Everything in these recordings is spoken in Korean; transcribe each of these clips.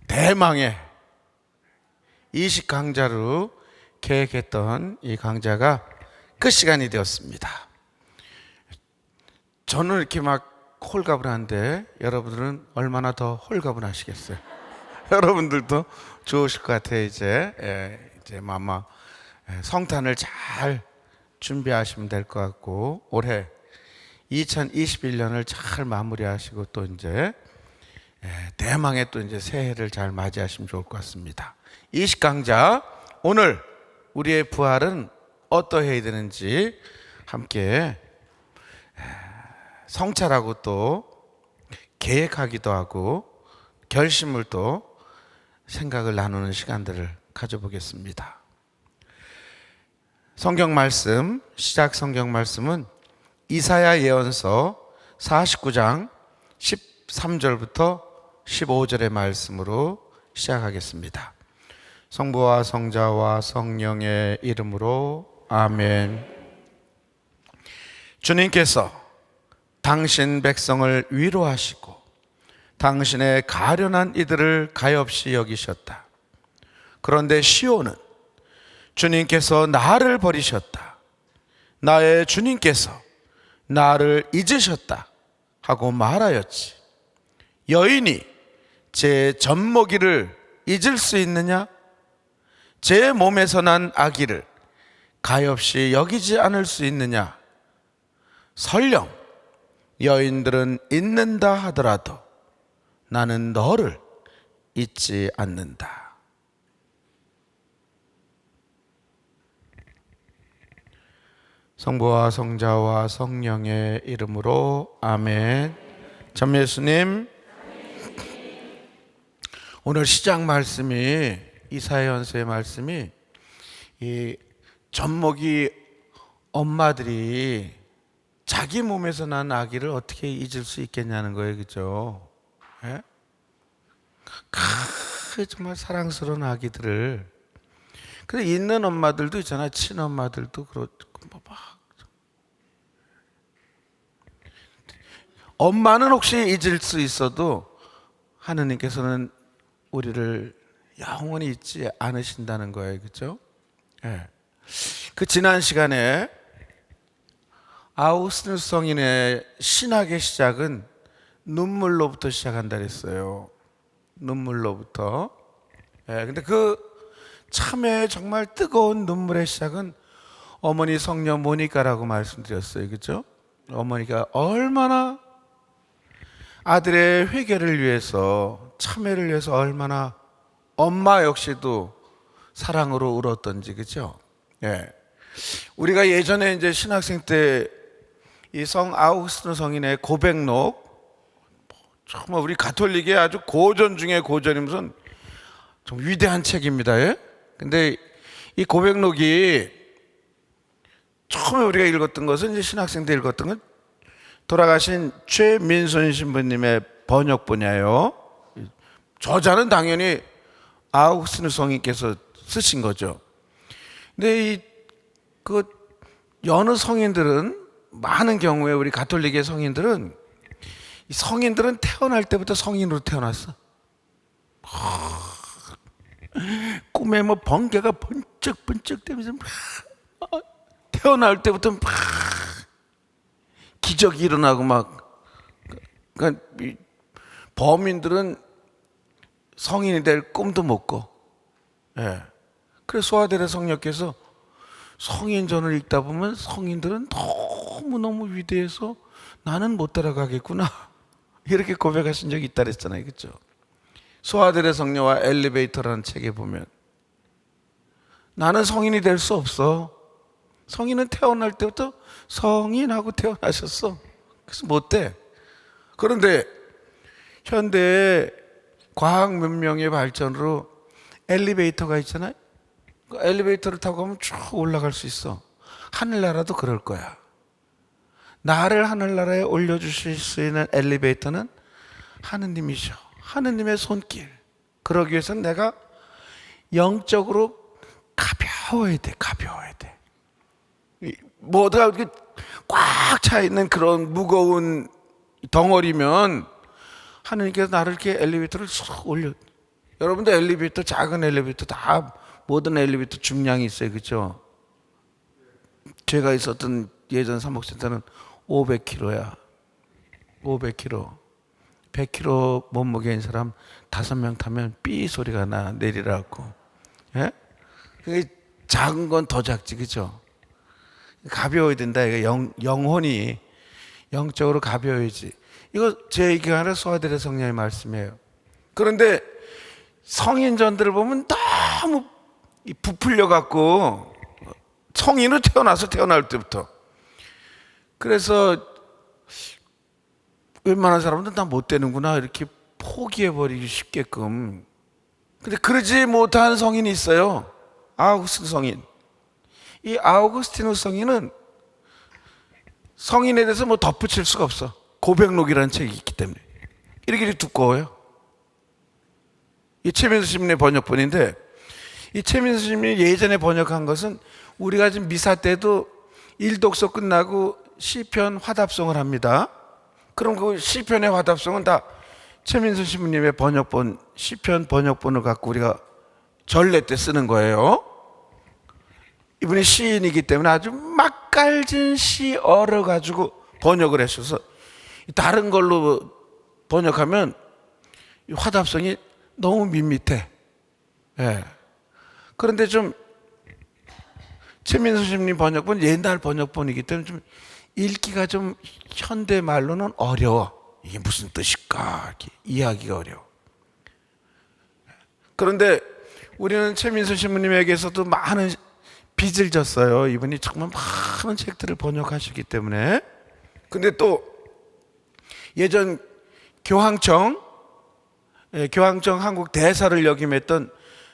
대망의 이식 강좌로 계획했던 이 강좌가 끝 시간이 되었습니다. 저는 이렇게 막 홀가분한데 여러분들은 얼마나 더 홀가분하시겠어요? 여러분들도 좋으실 것 같아요. 이제 아마 성탄을 잘 준비하시면 될 것 같고, 올해 2021년을 잘 마무리하시고 또 이제 대망의 또 이제 새해를 잘 맞이하시면 좋을 것 같습니다. 이식 강좌, 오늘 우리의 부활은 어떠해야 되는지 함께 성찰하고 또 계획하기도 하고 결심을 또 생각을 나누는 시간들을 가져보겠습니다. 성경 말씀, 시작 성경 말씀은 이사야 예언서 49장 13절부터 15절의 말씀으로 시작하겠습니다. 성부와 성자와 성령의 이름으로 아멘. 주님께서 당신 백성을 위로하시고 당신의 가련한 이들을 가엾이 여기셨다. 그런데 시온은 주님께서 나를 버리셨다, 나의 주님께서 나를 잊으셨다 하고 말하였지. 여인이 제 젖먹이를 잊을 수 있느냐? 제 몸에서 난 아기를 가엾이 여기지 않을 수 있느냐? 설령 여인들은 잊는다 하더라도 나는 너를 잊지 않는다. 성부와 성자와 성령의 이름으로 아멘. 전 예수님, 오늘 시작 말씀이, 이사야서의 말씀이 이 젖먹이 엄마들이 자기 몸에서 난 아기를 어떻게 잊을 수 있겠냐는 거예요, 그죠? 예? 정말 사랑스러운 아기들을. 근데 있는 엄마들도 있잖아요. 친엄마들도 그렇고 막. 엄마는 혹시 잊을 수 있어도 하느님께서는 우리를 영원히 잊지 않으신다는 거예요, 그렇죠? 예. 그 지난 시간에 아우구스티누스 성인의 신학의 시작은 눈물로부터 시작한다 그랬어요. 눈물로부터. 예. 근데 그 참회 정말 뜨거운 눈물의 시작은 어머니 성녀 모니카라고 말씀드렸어요, 그렇죠? 어머니가 얼마나 아들의 회개를 위해서, 참회를 위해서 얼마나 엄마 역시도 사랑으로 울었던지, 그죠? 예. 우리가 예전에 이제 신학생 때 이 성 아우구스티누 성인의 고백록, 정말 우리 가톨릭의 아주 고전 중에 고전이면서 좀 위대한 책입니다. 예? 근데 이 고백록이 처음에 우리가 읽었던 것은, 이제 신학생 때 읽었던 건 돌아가신 최민순 신부님의 번역본이에요. 저자는 당연히 아우구스티누 성인께서 쓰신 거죠. 근데 여느 성인들은, 많은 경우에 우리 가톨릭의 성인들은 태어날 때부터 성인으로 태어났어. 꿈에 뭐 번개가 번쩍번쩍 되면서 태어날 때부터 막 기적이 일어나고 막. 그러니까 범인들은 성인이 될 꿈도 못 꿔. 예. 그래서 소아델의 성녀께서 성인전을 읽다 보면 성인들은 너무너무 위대해서 나는 못 따라가겠구나, 이렇게 고백하신 적이 있다 그랬잖아요, 그렇죠? 소아델의 성녀와 엘리베이터라는 책에 보면 나는 성인이 될 수 없어. 성인은 태어날 때부터 성인하고 태어나셨어. 그래서 못 돼. 그런데 현대 과학 문명의 발전으로 엘리베이터가 있잖아요. 그 엘리베이터를 타고 가면 쭉 올라갈 수 있어. 하늘나라도 그럴 거야. 나를 하늘나라에 올려주실 수 있는 엘리베이터는 하느님이셔. 하느님의 손길. 그러기 위해서는 내가 영적으로 가벼워야 돼. 가벼워야 돼. 뭐가 이렇게 꽉 차 있는 그런 무거운 덩어리면 하느님께서 나를 이렇게 엘리베이터를 쏙 올려. 여러분들 엘리베이터, 작은 엘리베이터 다 모든 엘리베이터 중량이 있어요, 그렇죠? 제가 있었던 예전 사목센터는 500kg야. 500kg. 100kg 몸무게인 사람 5명 타면 삐 소리가 나, 내리라고. 예? 그게 작은 건 더 작지, 그죠? 가벼워야 된다. 이거 영혼이 영적으로 가벼워야지. 이거 제 얘기가 아니라 소아들의 성령의 말씀이에요. 그런데 성인전들을 보면 너무 부풀려 갖고 성인으로 태어날 때부터. 그래서 웬만한 사람들은 다 못 되는구나 이렇게 포기해버리기 쉽게끔. 근데 그러지 못한 성인이 있어요. 아우구스티누스 성인. 이 아우구스티누스 성인은 성인에 대해서 뭐 덧붙일 수가 없어. 고백록이라는 책이 있기 때문에. 이렇게 두꺼워요. 이 최민수 시민의 번역본인데, 이 최민수 시민이 예전에 번역한 것은 우리가 지금 미사 때도 일독서 끝나고 시편 화답송을 합니다. 그럼 그 시편의 화답송은 다 최민수 시민님의 번역본, 시편 번역본을 갖고 우리가 전례 때 쓰는 거예요. 이분이 시인이기 때문에 아주 맛깔진 시어를 가지고 번역을 하셔서 다른 걸로 번역하면 화답성이 너무 밋밋해. 예. 그런데 좀 최민수 시인님 번역본 옛날 번역본이기 때문에 좀 읽기가 좀 현대 말로는 어려워. 이게 무슨 뜻일까? 이렇게 이해하기가 어려워. 그런데 우리는 최민수 신부님에게서도 많은 빚을 졌어요. 이분이 정말 많은 책들을 번역하시기 때문에. 근데 또 예전 교황청 한국 대사를 역임했던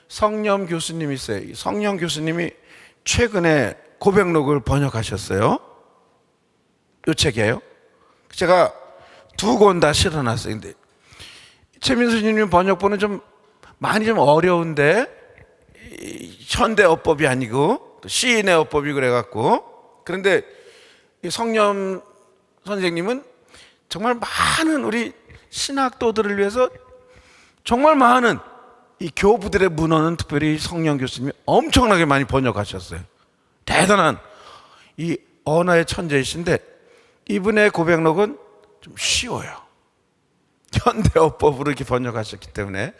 성념 교수님이 있어요. 성념 교수님이 최근에 고백록을 번역하셨어요. 이 책이에요. 제가 2권 다 실어놨어요. 근데 최민수님 번역본은 좀 많이 좀 어려운데 현대 어법이 아니고 시인의 어법이 그래갖고. 그런데 성념 선생님은 정말 많은 우리 신학도들을 위해서 정말 많은 이 교부들의 문헌은 특별히 성령 교수님이 엄청나게 많이 번역하셨어요. 대단한 이 언어의 천재이신데 이분의 고백록은 좀 쉬워요. 현대어법으로 이렇게 번역하셨기 때문에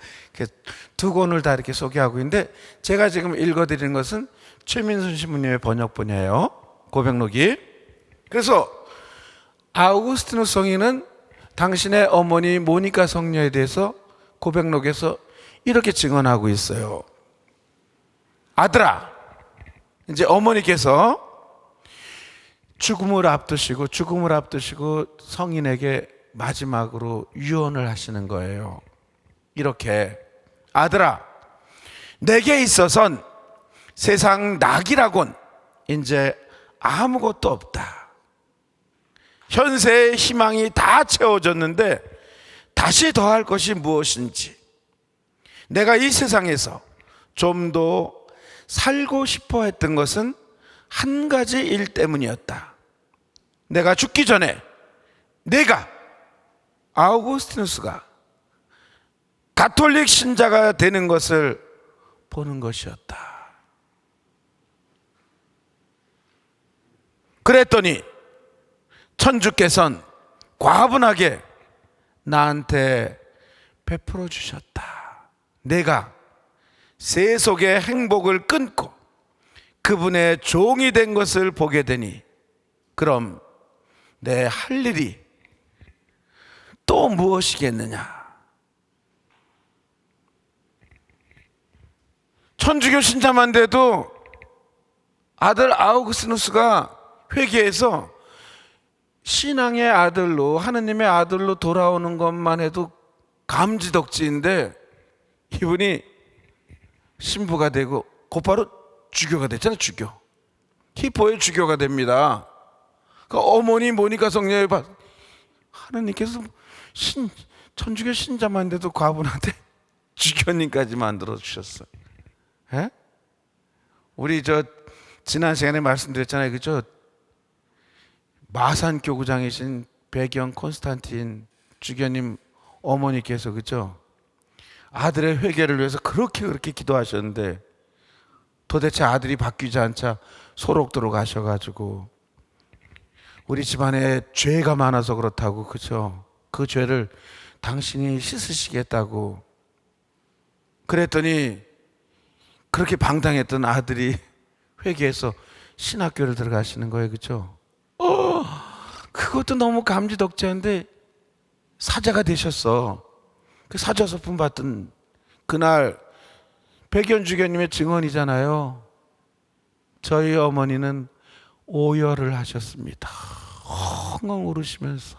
2권을 다 이렇게 소개하고 있는데, 제가 지금 읽어드리는 것은 최민순 신부님의 번역본이에요. 고백록이. 그래서 아우구스티누스 성인은 당신의 어머니 모니카 성녀에 대해서 고백록에서 이렇게 증언하고 있어요. 아들아, 이제 어머니께서 죽음을 앞두시고 성인에게 마지막으로 유언을 하시는 거예요. 이렇게, 아들아, 내게 있어선 세상 낙이라곤 이제 아무것도 없다. 현세의 희망이 다 채워졌는데 다시 더할 것이 무엇인지, 내가 이 세상에서 좀 더 살고 싶어 했던 것은 한 가지 일 때문이었다. 내가 죽기 전에 내가 아우구스티누스가 가톨릭 신자가 되는 것을 보는 것이었다. 그랬더니 천주께서는 과분하게 나한테 베풀어 주셨다. 내가 세속의 행복을 끊고 그분의 종이 된 것을 보게 되니 그럼 내 할 일이 또 무엇이겠느냐. 천주교 신자만 돼도 아들 아우구스티누스가 회개해서 신앙의 아들로, 하느님의 아들로 돌아오는 것만 해도 감지덕지인데, 이분이 신부가 되고 곧바로 주교가 됐잖아요. 주교, 히포의 주교가 됩니다. 그 어머니 모니카 성녀의 하느님께서 천주교 신자만 돼도 과분한데 주교님까지 만들어 주셨어요. 예? 우리 지난 시간에 말씀드렸잖아요, 그죠? 마산 교구장이신 배경 콘스탄틴 주교님 어머니께서 그죠? 아들의 회개를 위해서 그렇게 기도하셨는데 도대체 아들이 바뀌지 않자 소록도로 가셔가지고 우리 집안에 죄가 많아서 그렇다고 그죠? 그 죄를 당신이 씻으시겠다고 그랬더니 그렇게 방탕했던 아들이 회개해서 신학교를 들어가시는 거예요, 그죠? 그것도 너무 감지덕지한데 사자가 되셨어. 그 사자 소품 받던 그날 백연주교님의 증언이잖아요. 저희 어머니는 오열을 하셨습니다. 엉엉 울으시면서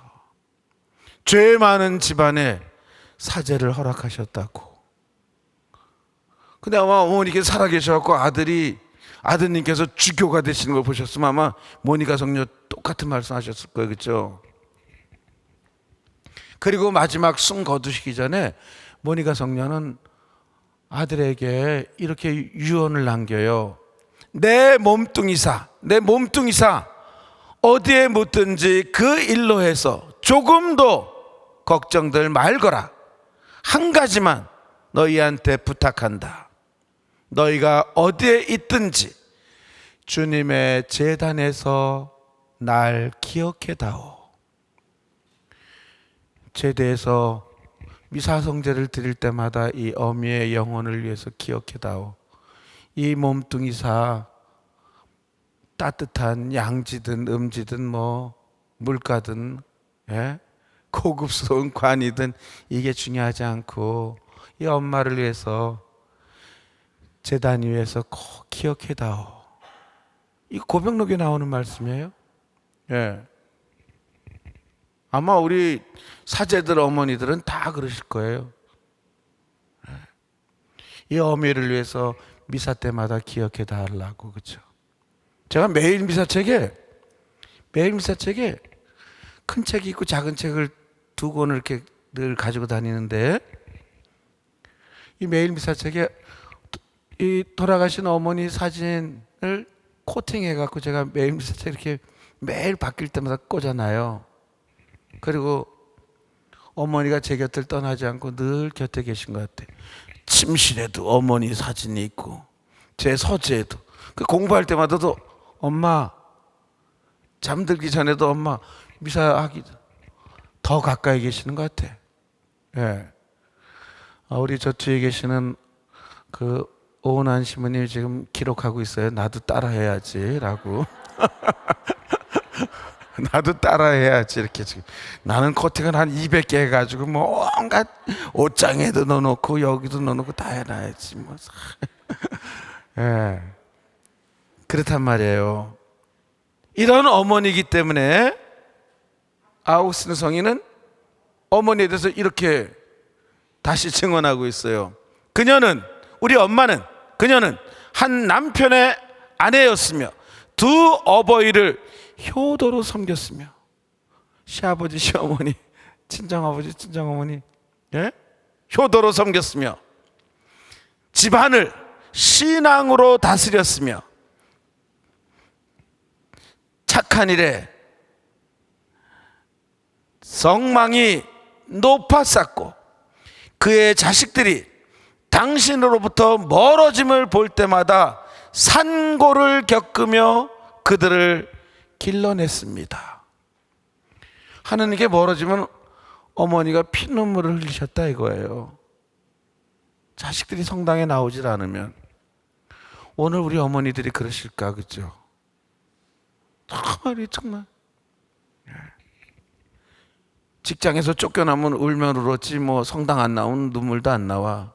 죄 많은 집안에 사죄를 허락하셨다고. 근데 아마 어머니께서 살아계셔갖고 아드님께서 주교가 되시는 걸 보셨으면 아마 모니카 성녀 똑같은 말씀 하셨을 거예요, 그렇죠? 그리고 마지막 숨 거두시기 전에 모니카 성녀는 아들에게 이렇게 유언을 남겨요. 내 몸뚱이사 어디에 묻든지 그 일로 해서 조금도 걱정들 말거라. 한 가지만 너희한테 부탁한다. 너희가 어디에 있든지 주님의 제단에서 날 기억해다오. 제대에서 미사성제를 드릴 때마다 이 어미의 영혼을 위해서 기억해다오. 이 몸뚱이사 따뜻한 양지든 음지든 뭐 물가든 고급스러운 관이든 이게 중요하지 않고 이 엄마를 위해서 제단 위에서 꼭 기억해다오. 이 고백록에 나오는 말씀이에요. 아마 우리 사제들 어머니들은 다 그러실 거예요. 이 어미를 위해서 미사 때마다 기억해 달라고, 그렇죠? 제가 매일 미사책에 큰 책이 있고 작은 책을 두 권을 이렇게 늘 가지고 다니는데 이 매일 미사책에 이 돌아가신 어머니 사진을 코팅해 갖고 제가 매일 미사책 이렇게 매일 바뀔 때마다 꽂아놔요. 그리고 어머니가 제 곁을 떠나지 않고 늘 곁에 계신 것 같아요. 침실에도 어머니 사진이 있고 제 서재에도 그 공부할 때마다도 엄마, 잠들기 전에도 엄마, 미사하기 더 가까이 계시는 것 같아. 우리 저 뒤에 계시는 그 오은한 시모님이 지금 기록하고 있어요. 나도 따라해야지 라고. 나도 따라해야지 이렇게 지금. 나는 코팅을 한 200개 해가지고 뭐 온갖 옷장에도 넣어놓고 여기도 넣어놓고 다 해놔야지 뭐. 그렇단 말이에요. 이런 어머니이기 때문에 아우구스티노 성인은 어머니에 대해서 이렇게 다시 증언하고 있어요. 우리 엄마는 그녀는 한 남편의 아내였으며 두 어버이를 효도로 섬겼으며 시아버지, 시어머니, 친정아버지, 친정어머니 효도로 섬겼으며 집안을 신앙으로 다스렸으며 착한 일에 성망이 높았었고 그의 자식들이 당신으로부터 멀어짐을 볼 때마다 산고를 겪으며 그들을 길러냈습니다. 하느님께 멀어지면 어머니가 피눈물을 흘리셨다 이거예요. 자식들이 성당에 나오질 않으면. 오늘 우리 어머니들이 그러실까, 그죠? 정말 직장에서 쫓겨나면 울면 울었지 뭐 성당 안 나오면 눈물도 안 나와.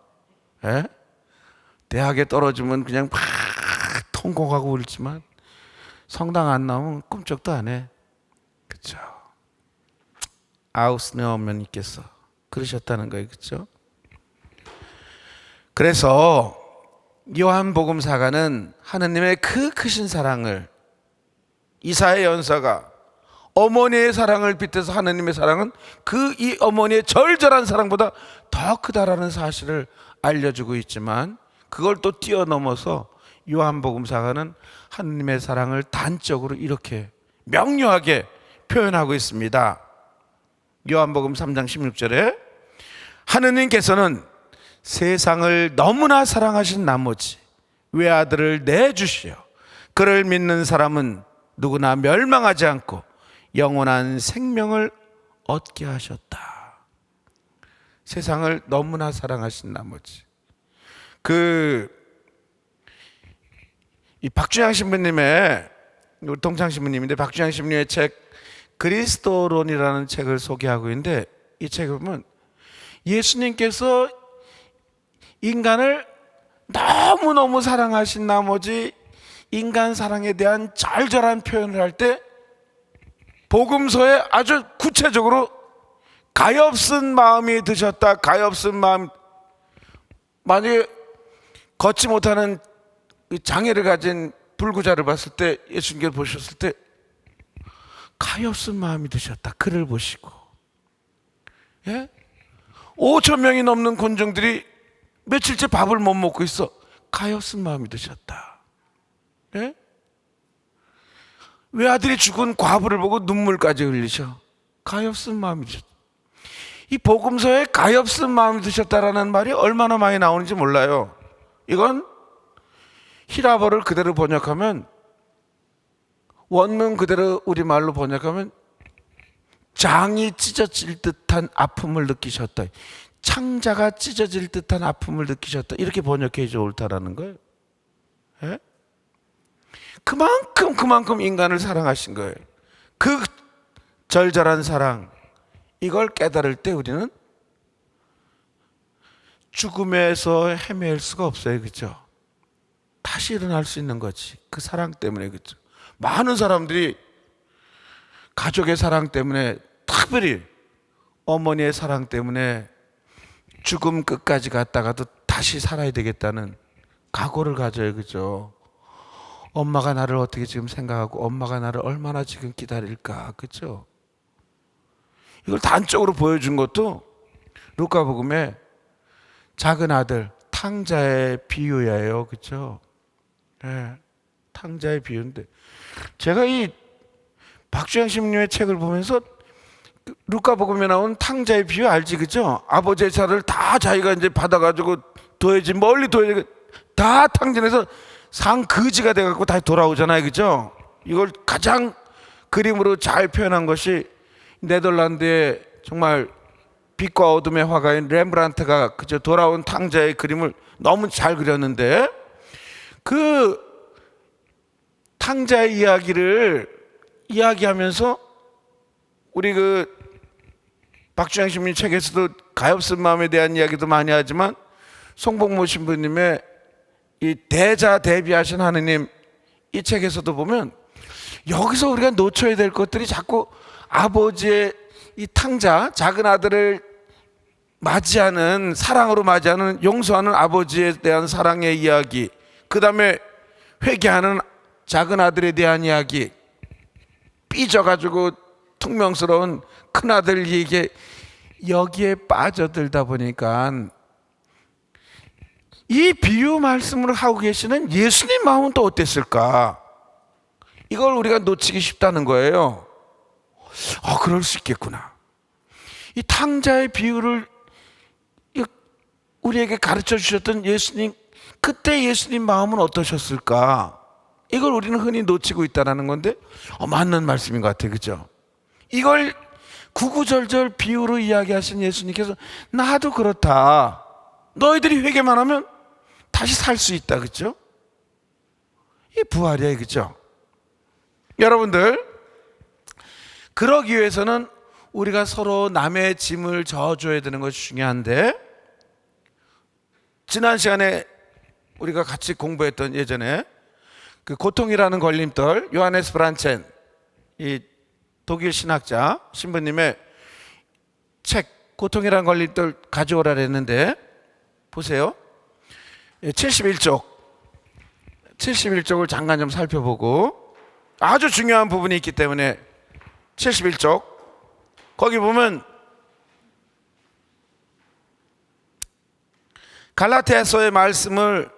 대학에 떨어지면 그냥 막 통곡하고 울지만 성당 안 나오면 꿈쩍도 안 해. 그렇죠? 아우구스티노 어머니께서 그러셨다는 거예요, 그렇죠? 그래서 요한복음사가는 하느님의 그 크신 사랑을 이사야 연사가 어머니의 사랑을 빗대서 하느님의 사랑은 이 어머니의 절절한 사랑보다 더 크다라는 사실을 알려주고 있지만 그걸 또 뛰어넘어서 요한복음사가는 하느님의 사랑을 단적으로 이렇게 명료하게 표현하고 있습니다. 요한복음 3장 16절에 하느님께서는 세상을 너무나 사랑하신 나머지 외아들을 내주시어 그를 믿는 사람은 누구나 멸망하지 않고 영원한 생명을 얻게 하셨다. 세상을 너무나 사랑하신 나머지. 이 박주양 신부님의, 우리 동창 신부님인데 박주양 신부님의 책 그리스도론이라는 책을 소개하고 있는데, 이 책을 보면 예수님께서 인간을 너무너무 사랑하신 나머지 인간 사랑에 대한 절절한 표현을 할 때 복음서에 아주 구체적으로 가엾은 마음이 드셨다. 가엾은 마음. 만약에 걷지 못하는 장애를 가진 불구자를 봤을 때, 예수님께서 보셨을 때 가엾은 마음이 드셨다. 그를 보시고, 예? 5천 명이 넘는 군중들이 며칠째 밥을 못 먹고 있어. 가엾은 마음이 드셨다. 예? 외아들이 죽은 과부를 보고 눈물까지 흘리셔. 가엾은 마음이 드셨다. 이 복음서에 가엾은 마음이 드셨다라는 말이 얼마나 많이 나오는지 몰라요. 이건 히라버를 그대로 번역하면, 원문 그대로 우리말로 번역하면 장이 찢어질 듯한 아픔을 느끼셨다. 창자가 찢어질 듯한 아픔을 느끼셨다. 이렇게 번역해 줘 옳다라는 거예요. 예? 그만큼 인간을 사랑하신 거예요. 그 절절한 사랑, 이걸 깨달을 때 우리는 죽음에서 헤맬 수가 없어요. 그죠? 다시 일어날 수 있는 거지. 그 사랑 때문에. 그죠? 많은 사람들이 가족의 사랑 때문에, 특별히 어머니의 사랑 때문에 죽음 끝까지 갔다가도 다시 살아야 되겠다는 각오를 가져요. 그죠? 엄마가 나를 어떻게 지금 생각하고 엄마가 나를 얼마나 지금 기다릴까. 그죠? 이걸 단적으로 보여준 것도 루카복음의 작은 아들 탕자의 비유예요. 그죠? 네, 탕자의 비유인데, 제가 이 박주영 신부님의 책을 보면서 루카복음에 나온 탕자의 비유 알지? 그죠? 아버지의 차를 다 자기가 이제 받아가지고 둬야지, 멀리 둬야지, 다 탕진해서 상 거지가 돼갖고 다시 돌아오잖아요. 그죠? 이걸 가장 그림으로 잘 표현한 것이 네덜란드의 정말 빛과 어둠의 화가인 렘브란트가 그저 돌아온 탕자의 그림을 너무 잘 그렸는데, 그 탕자의 이야기를 이야기하면서 우리 박주영 신부님 책에서도 가엾은 마음에 대한 이야기도 많이 하지만, 송복모 신부님의 이 대자 대비하신 하느님, 이 책에서도 보면 여기서 우리가 놓쳐야 될 것들이 자꾸 아버지의 이 탕자, 작은 아들을 맞이하는, 사랑으로 맞이하는, 용서하는 아버지에 대한 사랑의 이야기, 그 다음에 회개하는 작은 아들에 대한 이야기, 삐져가지고 퉁명스러운 큰아들에게 여기에 빠져들다 보니까 이 비유 말씀을 하고 계시는 예수님 마음은 또 어땠을까? 이걸 우리가 놓치기 쉽다는 거예요. 그럴 수 있겠구나. 이 탕자의 비유를 우리에게 가르쳐 주셨던 예수님, 그때 예수님 마음은 어떠셨을까? 이걸 우리는 흔히 놓치고 있다는 건데, 맞는 말씀인 것 같아요. 그죠? 이걸 구구절절 비유로 이야기하신 예수님께서 나도 그렇다, 너희들이 회개만 하면 다시 살 수 있다. 그죠? 이게 부활이에요. 그죠? 여러분들, 그러기 위해서는 우리가 서로 남의 짐을 져줘야 되는 것이 중요한데, 지난 시간에 우리가 같이 공부했던 예전에 그 고통이라는 걸림돌, 요하네스 브란첸, 이 독일 신학자 신부님의 책 고통이라는 걸림돌 가져오라 그랬는데, 보세요. 71쪽을 잠깐 좀 살펴보고, 아주 중요한 부분이 있기 때문에 71쪽 거기 보면 갈라디아서의 말씀을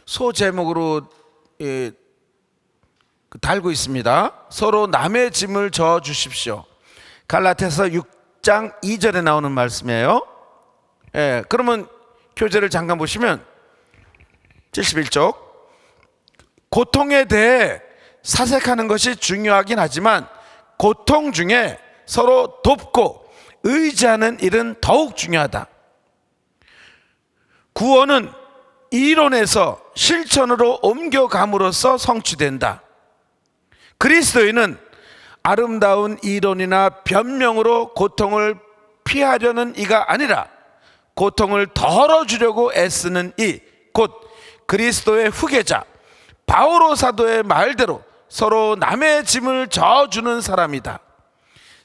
소제목으로 달고 있습니다. 서로 남의 짐을 져 주십시오. 갈라디아서 6장 2절에 나오는 말씀이에요. 그러면 교재를 잠깐 보시면 71쪽, 고통에 대해 사색하는 것이 중요하긴 하지만 고통 중에 서로 돕고 의지하는 일은 더욱 중요하다. 구원은 이론에서 실천으로 옮겨감으로써 성취된다. 그리스도인은 아름다운 이론이나 변명으로 고통을 피하려는 이가 아니라 고통을 덜어주려고 애쓰는 이, 곧 그리스도의 후계자 바오로 사도의 말대로 서로 남의 짐을 져주는 사람이다.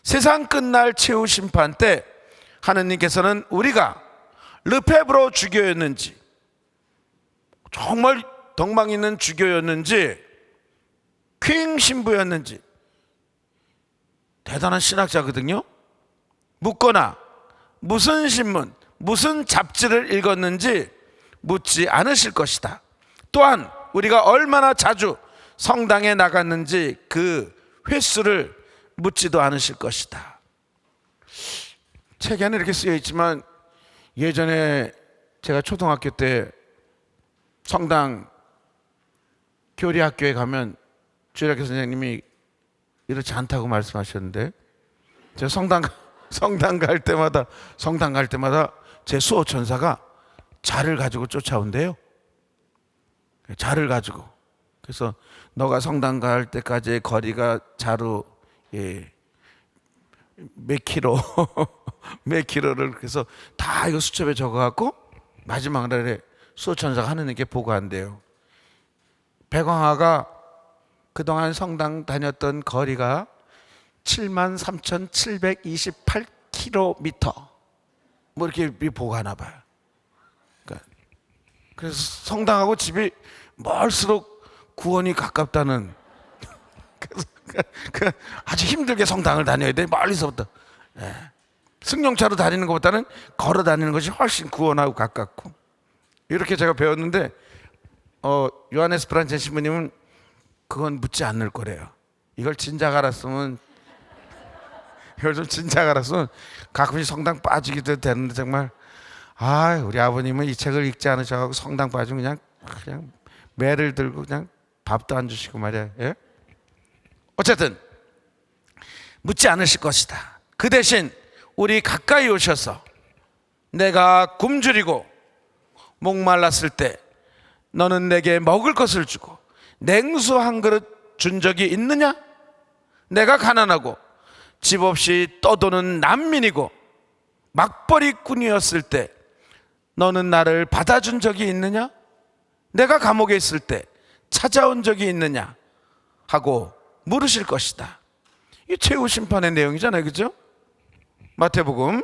세상 끝날 최후 심판 때 하느님께서는 우리가 르페브로 주교였는지, 정말 덕망 있는 주교였는지, 퀸 신부였는지, 대단한 신학자거든요. 묻거나 무슨 신문, 무슨 잡지를 읽었는지 묻지 않으실 것이다. 또한 우리가 얼마나 자주 성당에 나갔는지 그 횟수를 묻지도 않으실 것이다. 책에는 이렇게 쓰여 있지만 예전에 제가 초등학교 때 성당 교리학교에 가면 주일학교 선생님이 이렇지 않다고 말씀하셨는데, 제가 성당 갈 때마다 제 수호 천사가 자를 가지고 쫓아온대요. 자를 가지고. 그래서 너가 성당 갈 때까지의 거리가 자로 몇 킬로 몇 킬로를, 그래서 다 이거 수첩에 적어갖고 마지막 날에 수호천사가 하느님께 보고한대요. 백왕아가 그동안 성당 다녔던 거리가 73,728km 뭐 이렇게 보고하나 봐요. 그래서 성당하고 집이 멀수록 구원이 가깝다는, 그래서 아주 힘들게 성당을 다녀야 돼. 멀리서부터. 승용차로 다니는 것보다는 걸어 다니는 것이 훨씬 구원하고 가깝고, 이렇게 제가 배웠는데 요하네스 프란첸 신부님은 그건 묻지 않을 거래요. 이걸 진작 알았으면 가끔씩 성당 빠지기도 되는데, 정말 우리 아버님은 이 책을 읽지 않으셔서 성당 빠지면 그냥 매를 들고 그냥 밥도 안 주시고 말이야. 어쨌든 묻지 않으실 것이다. 그 대신 우리 가까이 오셔서 내가 굶주리고 목말랐을 때 너는 내게 먹을 것을 주고 냉수 한 그릇 준 적이 있느냐? 내가 가난하고 집 없이 떠도는 난민이고 막벌이꾼이었을 때 너는 나를 받아준 적이 있느냐? 내가 감옥에 있을 때 찾아온 적이 있느냐? 하고 물으실 것이다. 이 최후 심판의 내용이잖아요, 그죠? 마태복음.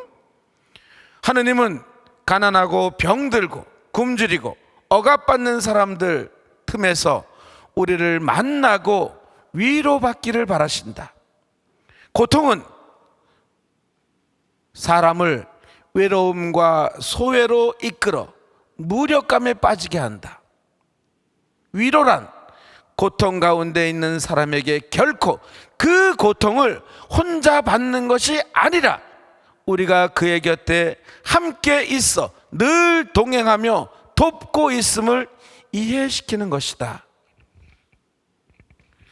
하느님은 가난하고 병들고 굶주리고 억압받는 사람들 틈에서 우리를 만나고 위로받기를 바라신다. 고통은 사람을 외로움과 소외로 이끌어 무력감에 빠지게 한다. 위로란 고통 가운데 있는 사람에게 결코 그 고통을 혼자 받는 것이 아니라 우리가 그의 곁에 함께 있어 늘 동행하며 돕고 있음을 이해시키는 것이다.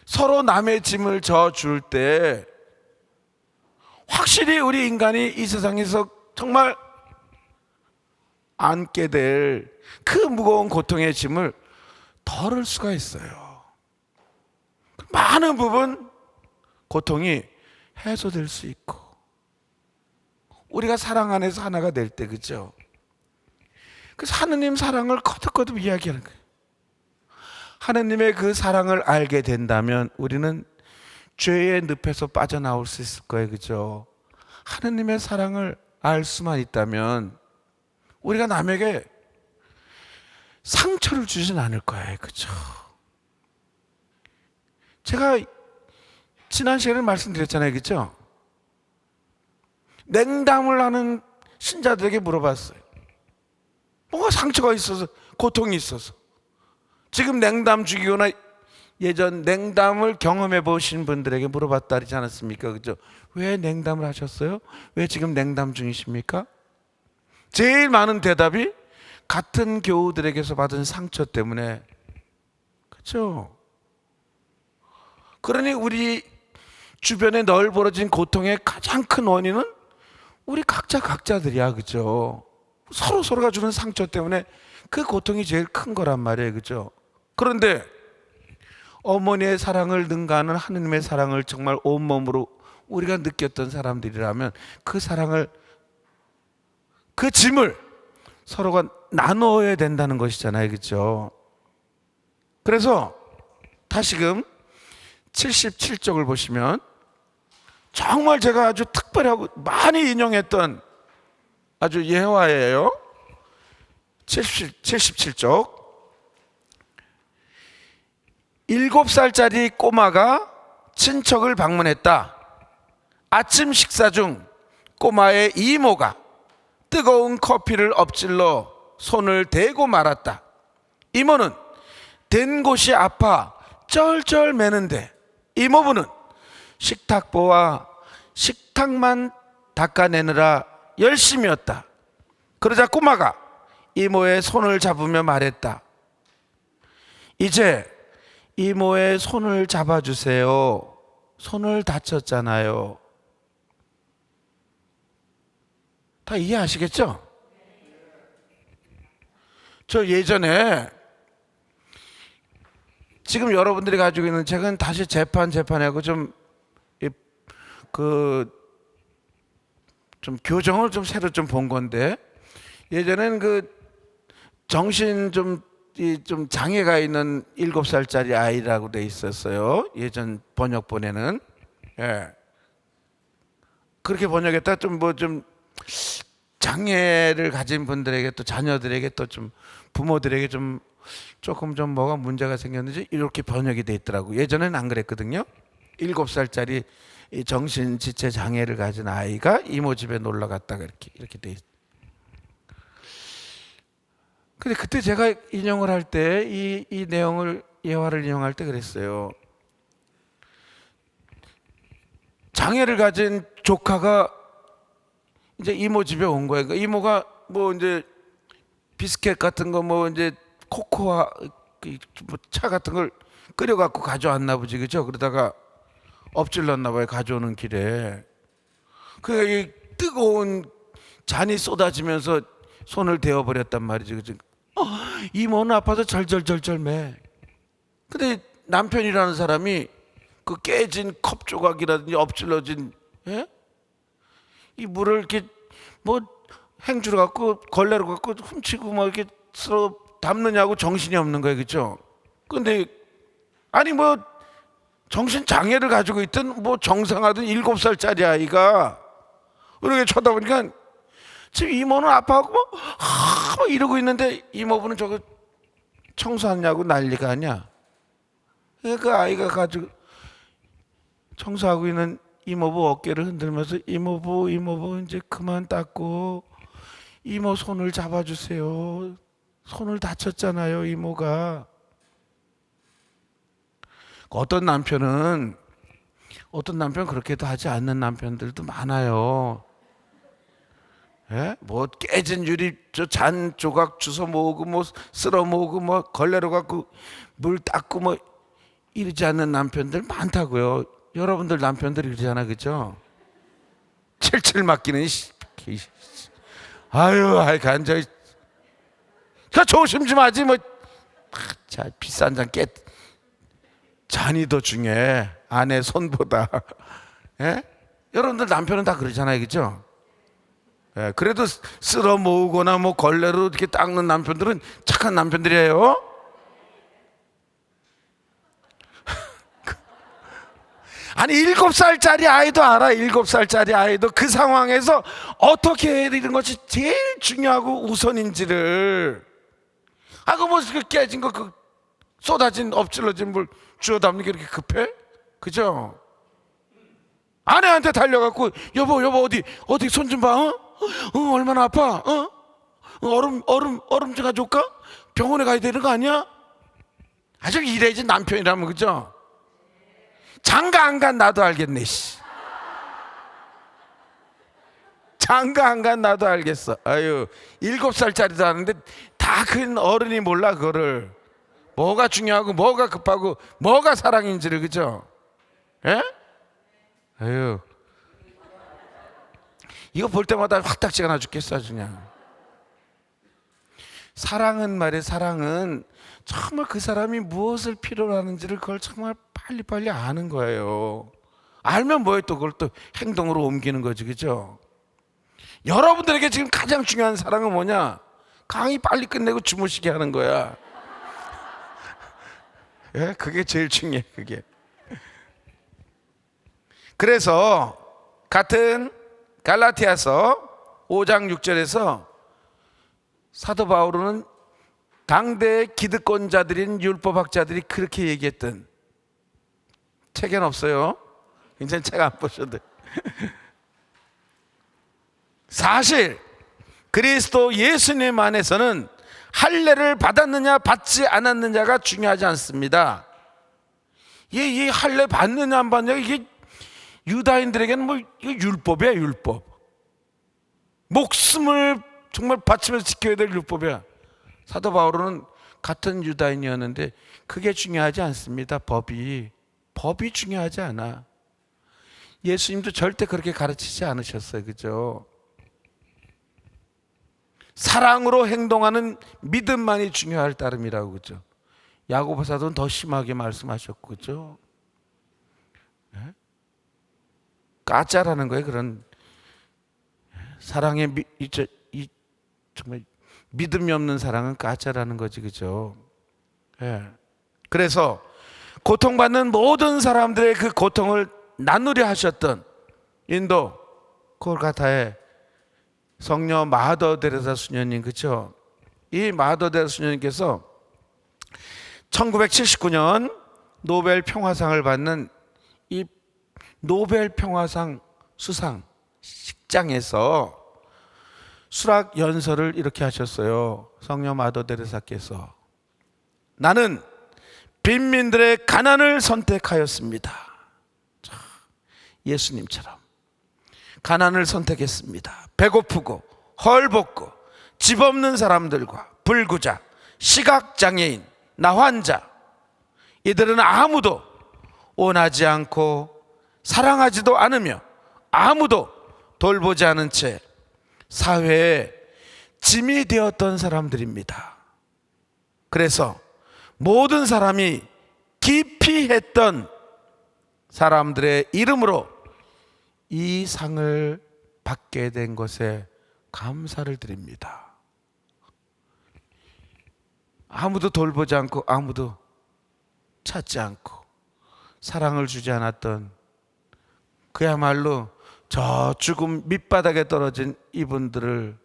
서로 남의 짐을 져줄 때 확실히 우리 인간이 이 세상에서 정말 안게 될 그 무거운 고통의 짐을 덜을 수가 있어요. 많은 부분 고통이 해소될 수 있고, 우리가 사랑 안에서 하나가 될 때, 그죠? 그래서 하느님 사랑을 거듭거듭 이야기하는 거예요. 하느님의 그 사랑을 알게 된다면 우리는 죄의 늪에서 빠져나올 수 있을 거예요, 그죠? 하느님의 사랑을 알 수만 있다면 우리가 남에게 상처를 주진 않을 거예요, 그죠? 제가 지난 시간에 말씀드렸잖아요, 그죠? 냉담을 하는 신자들에게 물어봤어요. 뭔가 상처가 있어서, 고통이 있어서. 지금 냉담 중이거나 예전 냉담을 경험해 보신 분들에게 물어봤다 하지 않았습니까? 그죠? 왜 냉담을 하셨어요? 왜 지금 냉담 중이십니까? 제일 많은 대답이 같은 교우들에게서 받은 상처 때문에. 그렇죠? 그러니 우리 주변에 널 벌어진 고통의 가장 큰 원인은 우리 각자들이야. 그죠? 서로가 주는 상처 때문에 그 고통이 제일 큰 거란 말이에요. 그죠? 그런데 어머니의 사랑을 능가하는 하느님의 사랑을 정말 온몸으로 우리가 느꼈던 사람들이라면 그 사랑을, 그 짐을 서로가 나눠야 된다는 것이잖아요. 그죠? 그래서 다시금 77쪽을 보시면 정말 제가 아주 특별히 하고 많이 인용했던 아주 예화예요. 77쪽. 7살짜리 꼬마가 친척을 방문했다. 아침 식사 중 꼬마의 이모가 뜨거운 커피를 엎질러 손을 대고 말았다. 이모는 된 곳이 아파 쩔쩔 매는데 이모부는 식탁보와 식탁만 닦아내느라 열심이었다. 그러자 꼬마가 이모의 손을 잡으며 말했다. 이제 이모의 손을 잡아주세요. 손을 다쳤잖아요. 다 이해하시겠죠? 저 예전에 지금 여러분들이 가지고 있는 책은 다시 재판하고 좀 교정을 좀 새로 좀 본 건데, 예전에는 그 정신 좀 장애가 있는 7살짜리 아이라고 돼 있었어요. 예전 번역본에는. 예. 그렇게 번역했다. 좀 장애를 가진 분들에게, 또 자녀들에게, 또 좀 부모들에게 조금 뭐가 문제가 생겼는지 이렇게 번역이 돼 있더라고. 예전에는 안 그랬거든요. 7살짜리 이 정신지체 장애를 가진 아이가 이모 집에 놀러 갔다가 이렇게 돼 있어요. 근데 그때 제가 인용을 할 때 이 내용을, 예화를 인용할 때 그랬어요. 장애를 가진 조카가 이제 이모 집에 온 거예요. 그러니까 이모가 뭐 이제 비스켓 같은 거, 뭐 이제 코코아 차 같은 걸 끓여갖고 가져왔나 보지. 그죠? 그러다가 엎질렀나 봐요. 가져오는 길에. 그러니까 이 뜨거운 잔이 쏟아지면서 손을 대어버렸단 말이지. 그죠? 이모는 아파서 절절절절 매. 근데 남편이라는 사람이 그 깨진 컵 조각이라든지 엎질러진, 예? 이 물을 이렇게 뭐 행주로 갖고 걸레로 갖고 훔치고 뭐 이렇게 서로 담느냐고 정신이 없는 거예요. 그죠? 근데 아니 뭐 정신 장애를 가지고 있던 뭐 정상하던 7살짜리 아이가 이렇게 쳐다보니까 지금 이모는 아파하고 뭐 이러고 있는데 이모부는 저거 청소하냐고 난리가 아니야. 그 아이가 가지고 청소하고 있는 이모부 어깨를 흔들면서 이모부 이제 그만 닦고 이모 손을 잡아주세요. 손을 다쳤잖아요, 이모가. 어떤 남편 그렇게도 하지 않는 남편들도 많아요. 예? 뭐 깨진 유리 잔 조각 주워 모으고 뭐 쓸어 모으고 뭐 걸레로 갖고 물 닦고 뭐 이러지 않는 남편들 많다고요. 여러분들 남편들이 그러잖아, 그죠? 칠칠 맡기는 아유, 간저 조심 좀 하지 뭐. 자, 비싼 잔이 더 중요해, 아내 손보다. 예? 여러분들 남편은 다 그러잖아요, 그죠? 예, 그래도 쓸어 모으거나 뭐 걸레로 이렇게 닦는 남편들은 착한 남편들이에요. 아니 7살짜리 아이도 알아. 7살짜리 아이도 그 상황에서 어떻게 해야 되는 것이 제일 중요하고 우선인지를. 그 뭐 깨진 거, 그 쏟아진 엎질러진 물 주워 담는 게 이렇게 급해? 그죠? 아내한테 달려갖고 여보 어디 손 좀 봐. 얼마나 아파? 얼음 좀 가져올까? 병원에 가야 되는 거 아니야? 아주 이래야지 남편이라면. 그죠? 장가 안 간 나도 알겠네. 장가 안 간 나도 알겠어. 아유, 7살짜리도 아는데 다 큰 어른이 몰라 그거를. 뭐가 중요하고 뭐가 급하고 뭐가 사랑인지를. 그죠? 예? 아유, 이거 볼 때마다 화딱지가 나 죽겠어 아주 그냥. 사랑은 말이에요. 사랑은 정말 그 사람이 무엇을 필요로 하는지를 그걸 정말 빨리빨리 아는 거예요. 알면 뭐예요? 또 그걸 또 행동으로 옮기는 거지. 그죠? 여러분들에게 지금 가장 중요한 사랑은 뭐냐? 강의 빨리 끝내고 주무시게 하는 거야. 예? 그게 제일 중요해. 그게. 그래서 같은 갈라티아서 5장 6절에서 사도 바울은 당대 기득권자들인 율법학자들이 그렇게 얘기했던, 책엔 없어요. 이제 책 안 보셔도 돼. 사실 그리스도 예수님 안에서는 할례를 받았느냐 받지 않았느냐가 중요하지 않습니다. 이 할례 받느냐 안 받느냐, 이게 유다인들에게는 뭐 이거 율법이야. 율법. 목숨을 정말 바치면서 지켜야 될 율법이야. 사도 바울은 같은 유다인이었는데 그게 중요하지 않습니다. 법이 중요하지 않아. 예수님도 절대 그렇게 가르치지 않으셨어요. 그죠? 사랑으로 행동하는 믿음만이 중요할 따름이라고. 그죠? 야고보 사도는 더 심하게 말씀하셨고. 그죠? 가짜라는 거예요. 그런 사랑의 정말 믿음이 없는 사랑은 가짜라는 거지. 그죠? 예. 그래서 고통받는 모든 사람들의 그 고통을 나누려 하셨던 인도 콜카타의 성녀 마더 데레사 수녀님. 그렇죠? 이 마더 데레사 수녀님께서 1979년 노벨 평화상을 받는 이 노벨 평화상 수상 식장에서 수락 연설을 이렇게 하셨어요. 성녀 마더 데레사께서, 나는 빈민들의 가난을 선택하였습니다. 예수님처럼 가난을 선택했습니다. 배고프고 헐벗고 집 없는 사람들과 불구자, 시각장애인, 나환자, 이들은 아무도 원하지 않고 사랑하지도 않으며 아무도 돌보지 않은 채 사회에 짐이 되었던 사람들입니다. 그래서 모든 사람이 기피했던 사람들의 이름으로 이 상을 받게 된 것에 감사를 드립니다. 아무도 돌보지 않고 아무도 찾지 않고 사랑을 주지 않았던, 그야말로 저 죽음 밑바닥에 떨어진 이분들을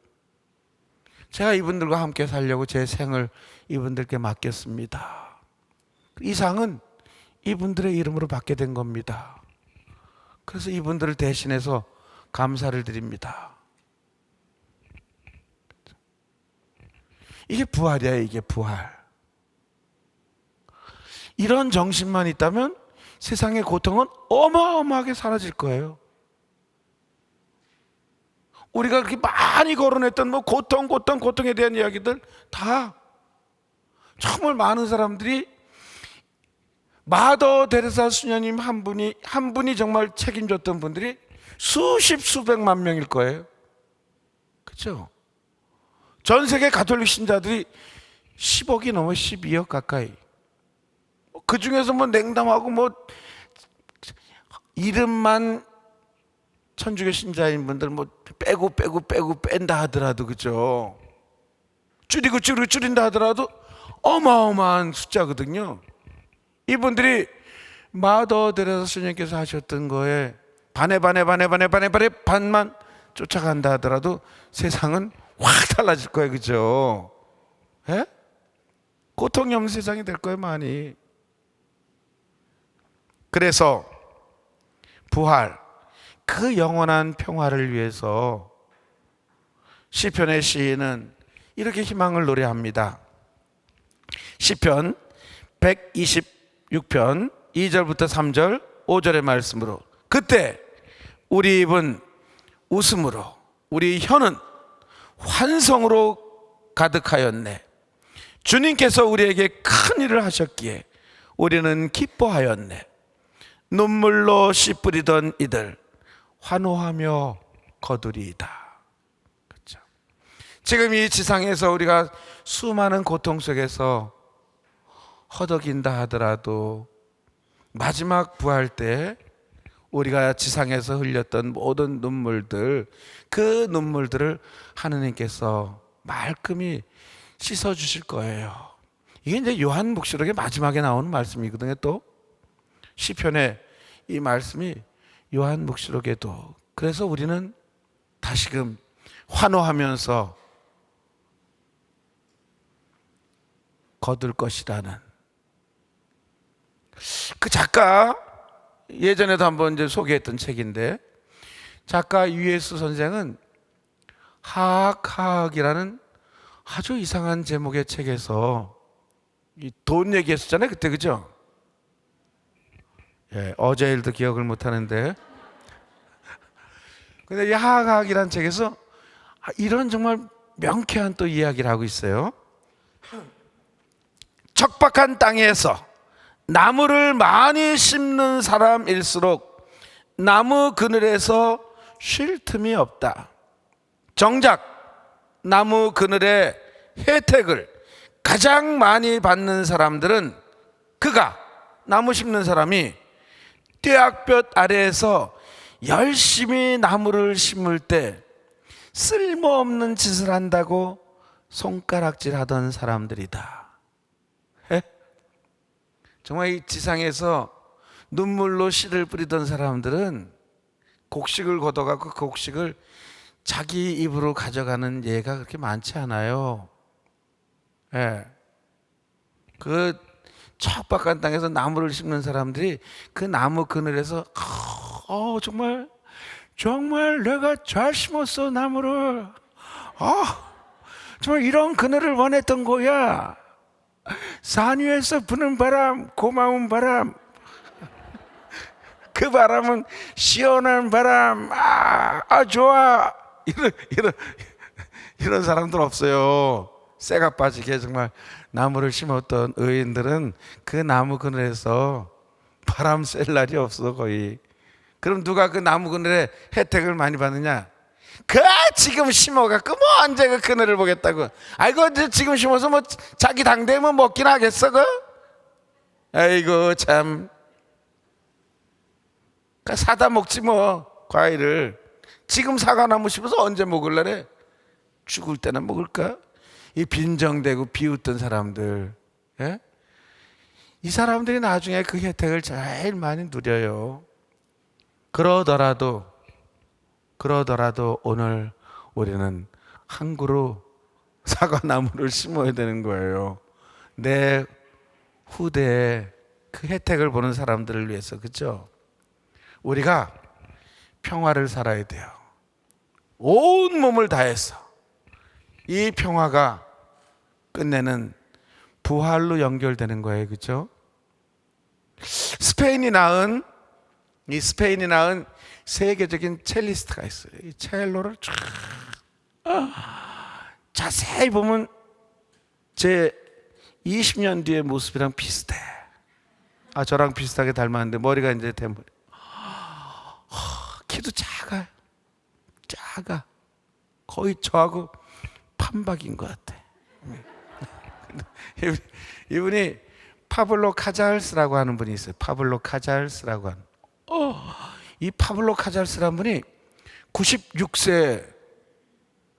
제가 이분들과 함께 살려고 제 생을 이분들께 맡겼습니다. 이 상은 이분들의 이름으로 받게 된 겁니다. 그래서 이분들을 대신해서 감사를 드립니다. 이게 부활이야. 이게 부활. 이런 정신만 있다면 세상의 고통은 어마어마하게 사라질 거예요. 우리가 그렇게 많이 거론했던 뭐 고통에 대한 이야기들 다 정말 많은 사람들이 마더 데레사 수녀님 한 분이 정말 책임졌던 분들이 수백만 명일 거예요. 그렇죠? 전 세계 가톨릭 신자들이 10억이 넘어 12억 가까이. 그 중에서 뭐 냉담하고 뭐 이름만 천주교 신자인 분들 뭐 빼고 뺀다 하더라도, 그죠? 줄인다 하더라도 어마어마한 숫자거든요. 이분들이 마더 데레사 수녀님께서 하셨던 거에 반만 쫓아간다 하더라도 세상은 확 달라질 거예요. 그죠? 예? 고통이 없는 세상이 될 거예요, 많이. 그래서 부활, 그 영원한 평화를 위해서 시편의 시인은 이렇게 희망을 노래합니다. 시편 126편 2절부터 3절 5절의 말씀으로, 그때 우리 입은 웃음으로 우리 혀는 환성으로 가득하였네. 주님께서 우리에게 큰 일을 하셨기에 우리는 기뻐하였네. 눈물로 씨 뿌리던 이들 환호하며 거두리이다. 그렇죠? 지금 이 지상에서 우리가 수많은 고통 속에서 허덕인다 하더라도 마지막 부활 때 우리가 지상에서 흘렸던 모든 눈물들, 그 눈물들을 하느님께서 말끔히 씻어 주실 거예요. 이게 이제 요한복음의 마지막에 나오는 말씀이거든요. 또 시편에 이 말씀이 요한복음에도. 그래서 우리는 다시금 환호하면서 거둘 것이라는 그 작가, 예전에도 한번 이제 소개했던 책인데, 작가 유에스 선생은 하악하악이라는 아주 이상한 제목의 책에서 이 돈 얘기했었잖아요 그때, 그죠? 예, 어제 일도 기억을 못 하는데, 근데 이 하악하악이라는 책에서 이런 정말 명쾌한 또 이야기를 하고 있어요. 척박한 땅에서 나무를 많이 심는 사람일수록 나무 그늘에서 쉴 틈이 없다. 정작 나무 그늘의 혜택을 가장 많이 받는 사람들은 그가, 나무 심는 사람이 뙤약볕 아래에서 열심히 나무를 심을 때 쓸모없는 짓을 한다고 손가락질 하던 사람들이다. 에? 정말 이 지상에서 눈물로 씨를 뿌리던 사람들은 곡식을 걷어갖고 그 곡식을 자기 입으로 가져가는 예가 그렇게 많지 않아요. 예. 그 척박한 땅에서 나무를 심는 사람들이 그 나무 그늘에서 정말 내가 잘 심었어 나무를. 정말 이런 그늘을 원했던 거야. 산 위에서 부는 바람, 고마운 바람, 그 바람은 시원한 바람. 좋아. 이런 사람들 없어요. 쇠가 빠지게 정말 나무를 심었던 의인들은 그 나무 그늘에서 바람 쐴 날이 없어 거의. 그럼 누가 그 나무 그늘에 혜택을 많이 받느냐? 지금 심어갖고 언제 그 그늘을 보겠다고. 아이고 지금 심어서 자기 당대면 먹긴 하겠어 아이고 참. 사다 먹지 과일을. 지금 사과나무 심어서 언제 먹을래래? 죽을 때나 먹을까? 이 빈정대고 비웃던 사람들, 예? 이 사람들이 나중에 그 혜택을 제일 많이 누려요. 그러더라도 오늘 우리는 한 그루 사과나무를 심어야 되는 거예요. 내 후대에 그 혜택을 보는 사람들을 위해서. 그렇죠? 우리가 평화를 살아야 돼요. 온 몸을 다해서. 이 평화가 끝내는 부활로 연결되는 거예요. 그렇죠? 스페인이 낳은 세계적인 첼리스트가 있어요. 이 첼로를 쫙 자세히 보면 제 20년 뒤의 모습이랑 비슷해. 저랑 비슷하게 닮았는데 머리가 이제 대머리. 키도 작아. 거의 저하고 판박인 것 같아. 이분이 파블로 카잘스라고 하는 분이 있어요. 파블로 카잘스라고 하는. 이 파블로 카잘스라는 분이 96세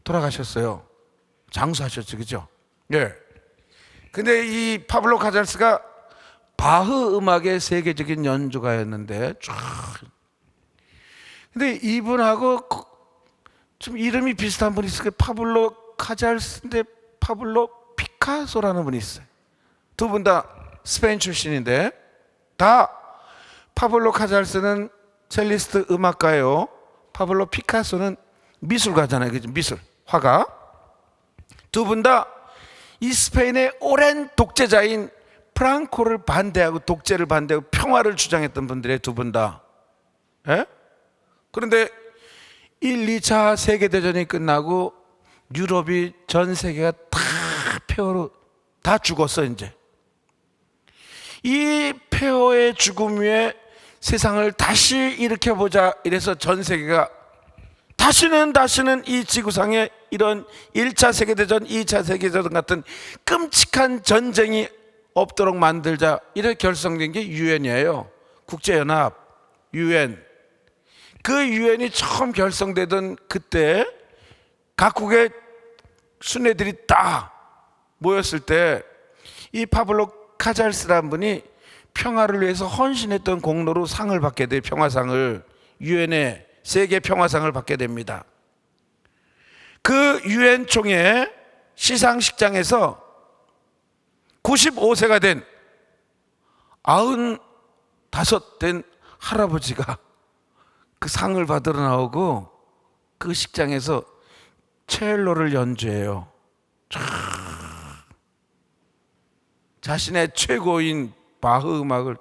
돌아가셨어요. 장수하셨죠, 그죠? 예. 근데 이 파블로 카잘스가 바흐 음악의 세계적인 연주가였는데, 근데 이분하고 좀 이름이 비슷한 분이 있어요. 파블로 카잘스인데 파블로 피카소라는 분이 있어요. 두 분 다 스페인 출신인데, 다 파블로 카잘스는 첼리스트 음악가예요. 파블로 피카소는 미술가잖아요. 그죠? 미술, 화가. 두 분 다 이 스페인의 오랜 독재자인 프랑코를 반대하고 독재를 반대하고 평화를 주장했던 분들의 두 분 다. 예? 그런데 1, 2차 세계대전이 끝나고 유럽이 전 세계가 다 폐허로 다 죽었어. 이제 이 폐허의 죽음 위에 세상을 다시 일으켜보자 이래서 전 세계가 다시는 이 지구상에 이런 1차 세계대전, 2차 세계대전 같은 끔찍한 전쟁이 없도록 만들자 이렇게 결성된 게 유엔이에요. 국제연합, 유엔. 그 유엔이 처음 결성되던 그때 각국의 순회들이 딱 모였을 때 이 파블로 카잘스라는 분이 평화를 위해서 헌신했던 공로로 상을 받게 돼요. 평화상을. 유엔의 세계 평화상을 받게 됩니다. 그 유엔 총회 시상식장에서 95세가 된 95 된 할아버지가 그 상을 받으러 나오고 그 식장에서 첼로를 연주해요. 자신의 최고인 바흐 음악을.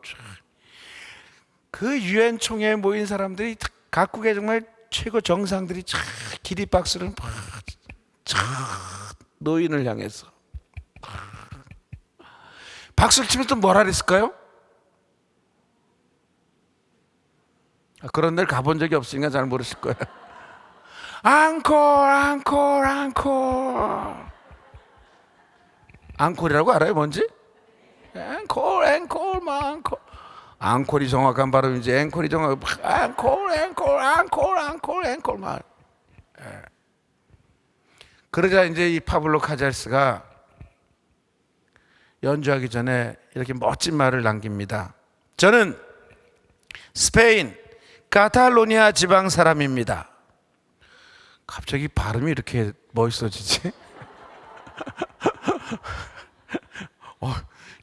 그 유엔 총회에 모인 사람들이 각국의 정말 최고 정상들이 기립박수를 노인을 향해서 박수를 치면 또 뭐라 그랬을까요? 그런 데를 가본 적이 없으니까 잘 모르실 거예요. 앙콜, 앙콜, 앙콜. 앙콜이라고 알아요? 뭔지? 앵콜, 앵콜, 앵콜. 앙콜이 정확한 발음이지. 앵콜이 정확한 앵콜, 앵콜, 앵콜, 앵콜, 앵콜 말. 그러자 이제 이 파블로 카잘스가 연주하기 전에 이렇게 멋진 말을 남깁니다. 저는 스페인 카탈로니아 지방 사람입니다. 갑자기 발음이 이렇게 멋있어지지?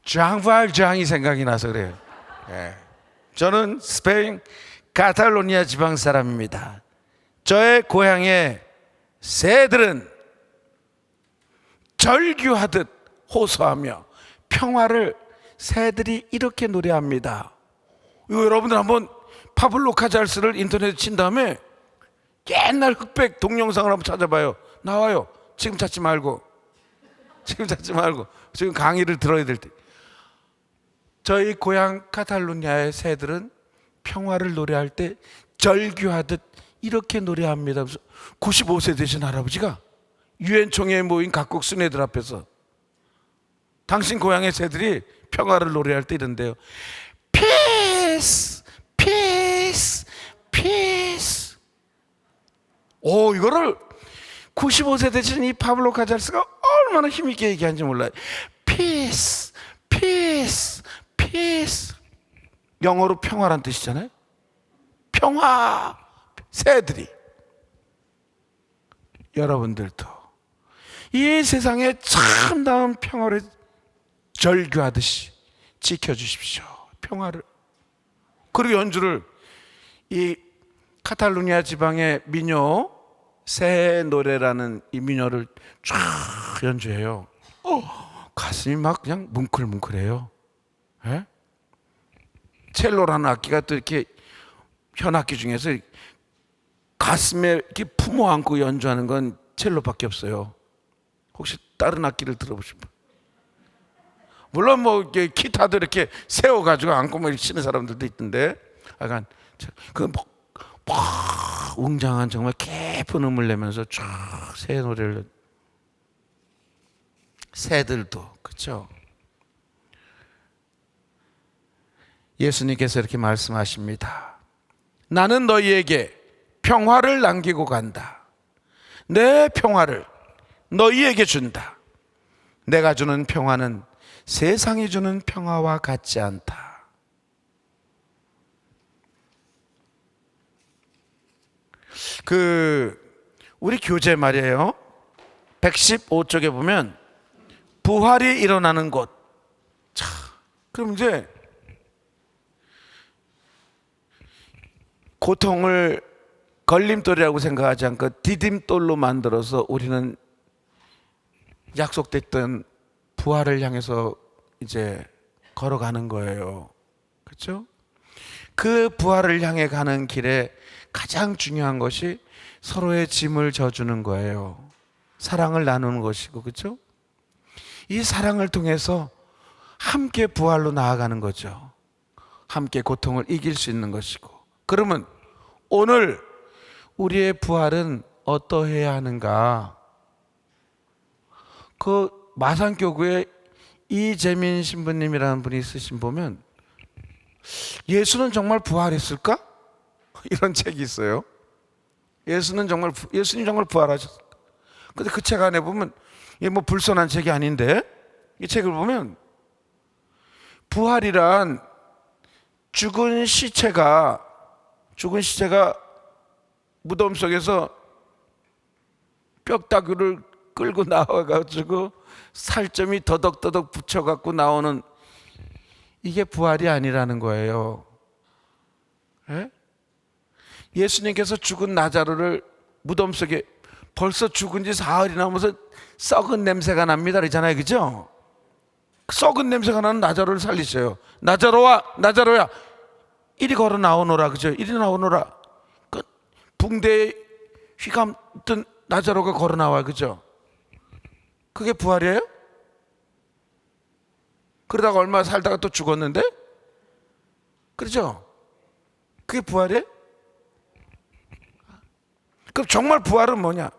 장발장이 생각이 나서 그래요. 저는 스페인 카탈로니아 지방 사람입니다. 저의 고향의 새들은 절규하듯 호소하며 평화를 새들이 이렇게 노래합니다. 이거 여러분들 한번 파블로 카잘스를 인터넷에 친 다음에 옛날 흑백 동영상을 한번 찾아봐요. 나와요. 지금 찾지 말고 지금 강의를 들어야 될 때. 저희 고향 카탈루냐의 새들은 평화를 노래할 때 절규하듯 이렇게 노래합니다. 95세 되신 할아버지가 유엔 총회에 모인 각국 순회들 앞에서 당신 고향의 새들이 평화를 노래할 때 이런데요. Peace, peace, peace. 오, 이거를 95세 되신 이 파블로 카잘스가 얼마나 힘있게 얘기하는지 몰라요. Peace, peace, peace. 영어로 평화란 뜻이잖아요. 평화. 새들이. 여러분들도 이 세상에 참다운 평화를 절규하듯이 지켜주십시오. 평화를. 그리고 연주를 이 카탈루니아 지방의 민요 새 노래라는 이 민요를 쫙 연주해요. 가슴이 막 그냥 뭉클뭉클해요. 예? 첼로라는 악기가 또 이렇게 현악기 중에서 가슴에 이렇게 품어 안고 연주하는 건 첼로밖에 없어요. 혹시 다른 악기를 들어보신 분? 물론 뭐 이렇게 기타도 이렇게 세워가지고 안고 뭐 이렇게 치는 사람들도 있던데, 약간 그 웅장한 정말 깊은 음을 내면서 쫙 새 노래를. 새들도 그렇죠. 예수님께서 이렇게 말씀하십니다. 나는 너희에게 평화를 남기고 간다. 내 평화를 너희에게 준다. 내가 주는 평화는 세상이 주는 평화와 같지 않다. 우리 교재 말이에요. 115쪽에 보면 부활이 일어나는 곳. 자, 그럼 이제 고통을 걸림돌이라고 생각하지 않고 디딤돌로 만들어서 우리는 약속됐던 부활을 향해서 이제 걸어가는 거예요. 그렇죠? 그 부활을 향해 가는 길에 가장 중요한 것이 서로의 짐을 져주는 거예요. 사랑을 나누는 것이고, 그렇죠? 이 사랑을 통해서 함께 부활로 나아가는 거죠. 함께 고통을 이길 수 있는 것이고. 그러면 오늘 우리의 부활은 어떠해야 하는가? 그 마산교구에 이재민 신부님이라는 분이 쓰신 보면 예수는 정말 부활했을까? 이런 책이 있어요. 예수님 정말 부활하셨을까? 근데 그 책 안에 보면 이게 뭐 불손한 책이 아닌데 이 책을 보면 부활이란 죽은 시체가 무덤 속에서 뼈다귀를 끌고 나와가지고 살점이 더덕더덕 붙여갖고 나오는 이게 부활이 아니라는 거예요. 예? 예수님께서 죽은 나자로를 무덤 속에 벌써 죽은 지 사흘이 넘어서 썩은 냄새가 납니다 그러잖아요, 그죠? 썩은 냄새가 나는 나자로를 살리셔요. 나자로야 이리 걸어 나오너라, 그죠? 이리 나오너라. 그 붕대에 휘감던 나자로가 걸어 나와, 그죠? 그게 부활이에요? 그러다가 얼마 살다가 또 죽었는데? 그렇죠? 그게 부활이에요? 그럼 정말 부활은 뭐냐?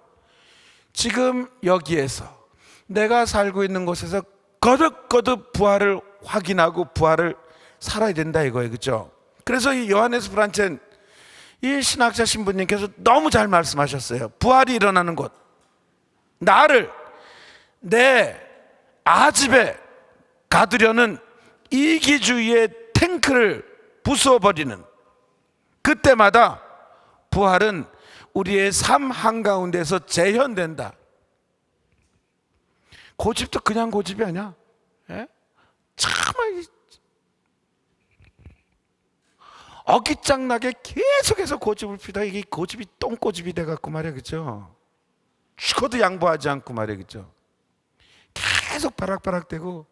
지금 여기에서 내가 살고 있는 곳에서 거듭거듭 부활을 확인하고 부활을 살아야 된다 이거예요, 그렇죠? 그래서 이 요하네스 브란첸 이 신학자 신부님께서 너무 잘 말씀하셨어요. 부활이 일어나는 곳, 나를 내 아집에 가두려는 이기주의의 탱크를 부수어버리는 그때마다 부활은 우리의 삶 한가운데서 재현된다. 고집도 그냥 고집이 아니야. 예? 참 어깃장나게 계속해서 고집을 피다 이게 고집이 똥고집이 돼갖고 말이야, 그죠? 죽어도 양보하지 않고 말이야, 그죠? 계속 바락바락대고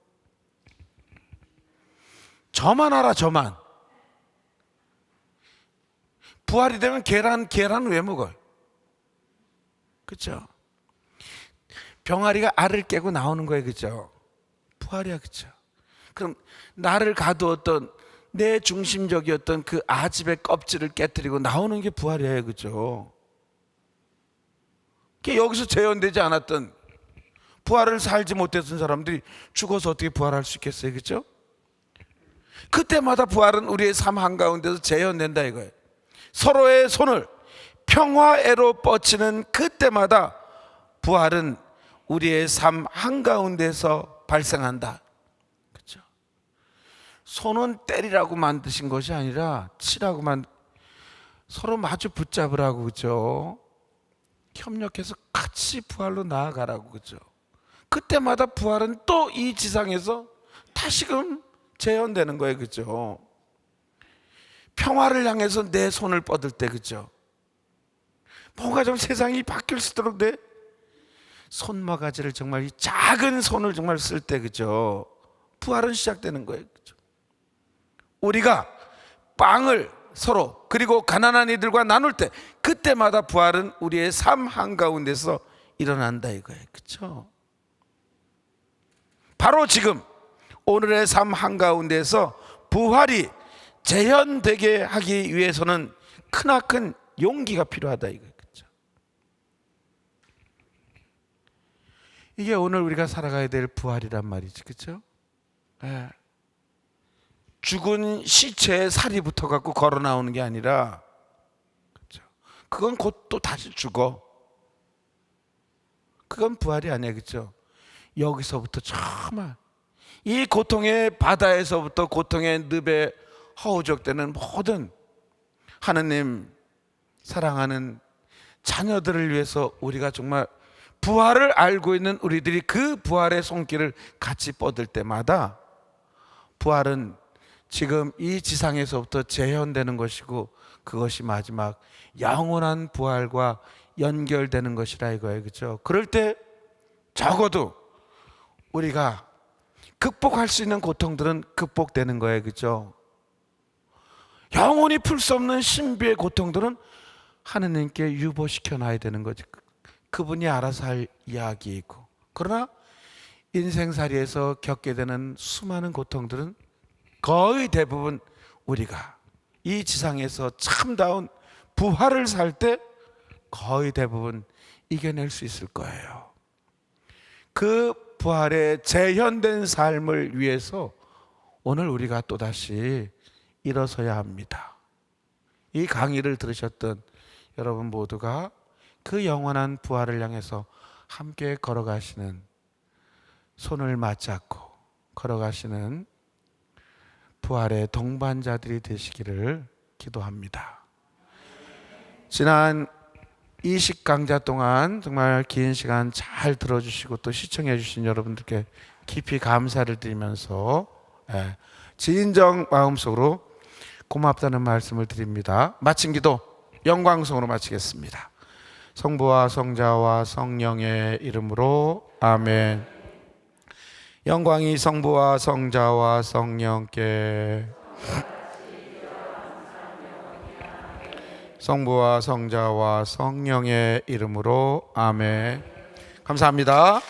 저만 알아, 저만. 부활이 되면 계란 왜 먹어요? 그렇죠? 병아리가 알을 깨고 나오는 거예요, 그렇죠? 부활이야, 그렇죠? 그럼 나를 가두었던 내 중심적이었던 그 아집의 껍질을 깨뜨리고 나오는 게 부활이에요, 그렇죠? 여기서 재현되지 않았던 부활을 살지 못했던 사람들이 죽어서 어떻게 부활할 수 있겠어요, 그렇죠? 그때마다 부활은 우리의 삶 한가운데서 재현된다 이거예요. 서로의 손을 평화애로 뻗치는 그때마다 부활은 우리의 삶 한가운데서 발생한다. 그렇죠? 손은 때리라고 만드신 것이 아니라 치라고 서로 마주 붙잡으라고, 그렇죠? 협력해서 같이 부활로 나아가라고, 그렇죠? 그때마다 부활은 또 이 지상에서 다시금 재현되는 거예요, 그렇죠? 평화를 향해서 내 손을 뻗을 때, 그렇죠? 뭔가 좀 세상이 바뀔 수 있도록 내 손모가지를 정말 이 작은 손을 정말 쓸 때, 그렇죠? 부활은 시작되는 거예요, 그렇죠? 우리가 빵을 서로 그리고 가난한 이들과 나눌 때 그때마다 부활은 우리의 삶 한가운데서 일어난다 이거예요, 그렇죠? 바로 지금 오늘의 삶 한가운데서 부활이 재현되게 하기 위해서는 크나큰 용기가 필요하다 이거예요, 그렇죠? 이게 오늘 우리가 살아가야 될 부활이란 말이지, 그렇죠? 네. 죽은 시체에 살이 붙어갖고 걸어 나오는 게 아니라, 그렇죠? 그건 곧 또 다시 죽어. 그건 부활이 아니야, 그렇죠? 여기서부터 정말 이 고통의 바다에서부터 고통의 늪에 허우적대는 모든 하느님 사랑하는 자녀들을 위해서 우리가 정말 부활을 알고 있는 우리들이 그 부활의 손길을 같이 뻗을 때마다 부활은 지금 이 지상에서부터 재현되는 것이고 그것이 마지막 영원한 부활과 연결되는 것이라 이거예요, 그렇죠? 그럴 때 적어도 우리가 극복할 수 있는 고통들은 극복되는 거예요, 그렇죠? 영원히 풀 수 없는 신비의 고통들은 하느님께 유보시켜 놔야 되는 거지. 그분이 알아서 할 이야기이고, 그러나 인생살이에서 겪게 되는 수많은 고통들은 거의 대부분 우리가 이 지상에서 참다운 부활을 살 때 거의 대부분 이겨낼 수 있을 거예요. 그 부활의 재현된 삶을 위해서 오늘 우리가 또다시 일어서야 합니다. 이 강의를 들으셨던 여러분 모두가 그 영원한 부활을 향해서 함께 걸어가시는, 손을 맞잡고 걸어가시는 부활의 동반자들이 되시기를 기도합니다. 지난 20강좌 동안 정말 긴 시간 잘 들어주시고 또 시청해 주신 여러분들께 깊이 감사를 드리면서 진정 마음속으로 고맙다는 말씀을 드립니다. 마친 기도 영광송으로 마치겠습니다. 성부와 성자와 성령의 이름으로 아멘. 영광이 성부와 성자와 성령께, 성부와 성자와 성령의 이름으로 아멘. 감사합니다.